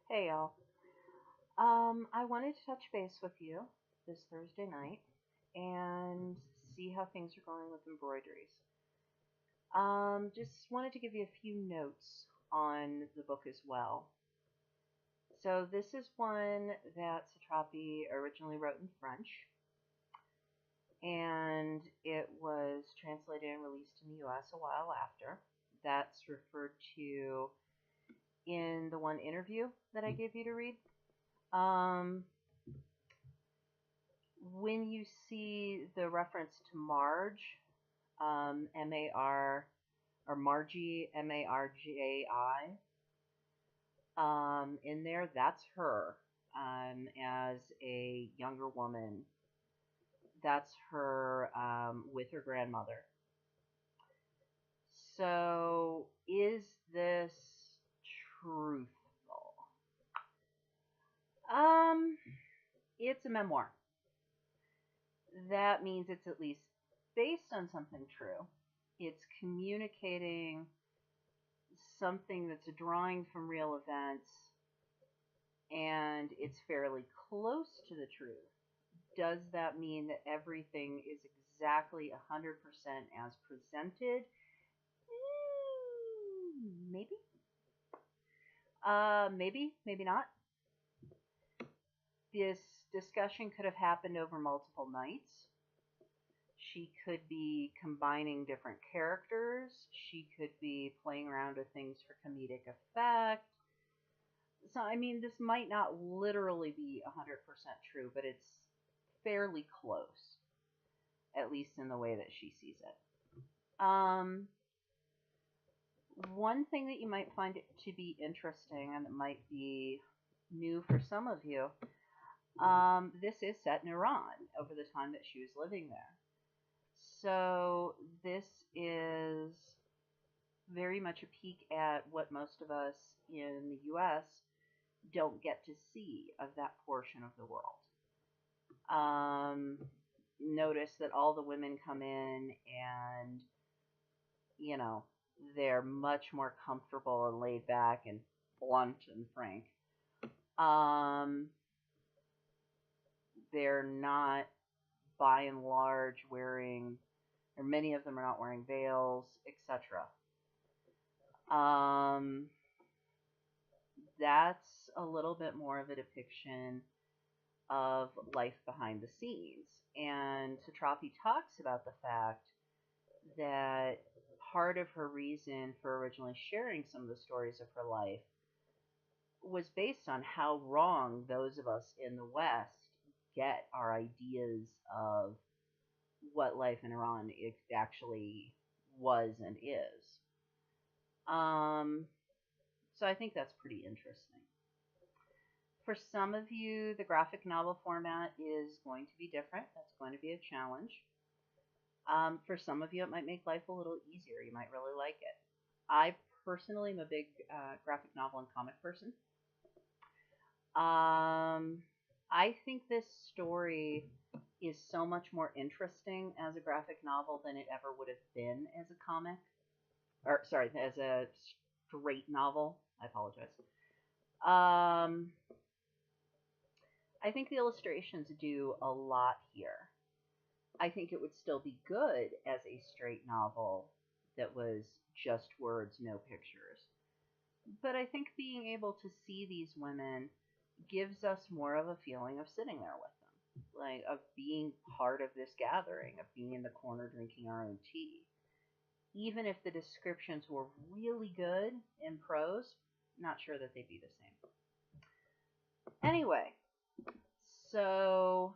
Hey y'all. I wanted to touch base with you this Thursday night and see how things are going with embroideries. Just wanted to give you a few notes on the book as well. So this is one that Satrapi originally wrote in French, and it was translated and released in the US a while after. That's referred to in the one interview that I gave you to read. Um, when you see the reference to Marge, M-A-R, or Margie, M-A-R-G-A-I, in there, that's her, as a younger woman. That's her, with her grandmother. So, is this truthful? Um, it's a memoir. That means it's at least based on something true. It's communicating something that's a drawing from real events, and it's fairly close to the truth. Does that mean that everything is exactly 100% as presented? Maybe. Maybe not. This discussion could have happened over multiple nights. She could be combining different characters. She could be playing around with things for comedic effect. So, I mean, this might not literally be 100% true, but it's fairly close, at least in the way that she sees it. One thing that you might find it to be interesting, and it might be new for some of you, this is set in Iran over the time that she was living there. So this is very much a peek at what most of us in the US don't get to see of that portion of the world. Notice that all the women come in and, you know, they're much more comfortable and laid back and blunt and frank. They're not, by and large, wearing, or many of them are not wearing veils, etc. That's a little bit more of a depiction of life behind the scenes. And Satrapi talks about the fact that part of her reason for originally sharing some of the stories of her life was based on how wrong those of us in the West get our ideas of what life in Iran actually was and is. So I think that's pretty interesting. For some of you, the graphic novel format is going to be different. That's going to be a challenge. For some of you, it might make life a little easier. You might really like it. I personally am a big graphic novel and comic person. I think this story is so much more interesting as a graphic novel than it ever would have been as a comic. Or, sorry, as a straight novel. I apologize. I think the illustrations do a lot here. I think it would still be good as a straight novel that was just words, no pictures. But I think being able to see these women gives us more of a feeling of sitting there with them, like of being part of this gathering, of being in the corner drinking our own tea. Even if the descriptions were really good in prose, not sure that they'd be the same. Anyway, so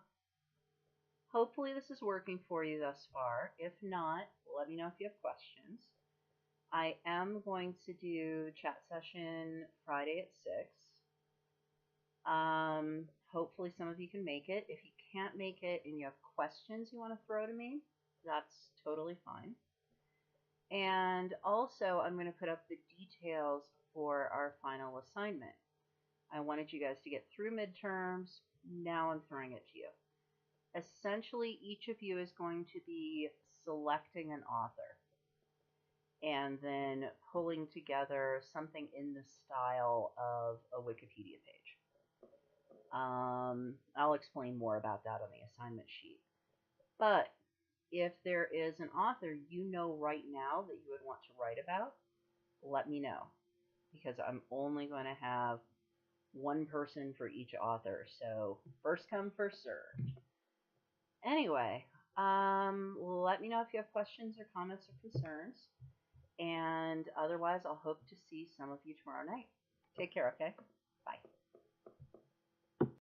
hopefully this is working for you thus far. If not, let me know if you have questions. I am going to do chat session Friday at 6. Hopefully some of you can make it. If you can't make it and you have questions you want to throw to me, that's totally fine. And also, I'm going to put up the details for our final assignment. I wanted you guys to get through midterms. Now I'm throwing it to you. Essentially, each of you is going to be selecting an author. and then pulling together something in the style of a Wikipedia page. I'll explain more about that on the assignment sheet. But if there is an author you know right now that you would want to write about, let me know, because I'm only going to have one person for each author. So first come, first served. Anyway, let me know if you have questions or comments or concerns. And otherwise, I'll hope to see some of you tomorrow night. Take care, okay?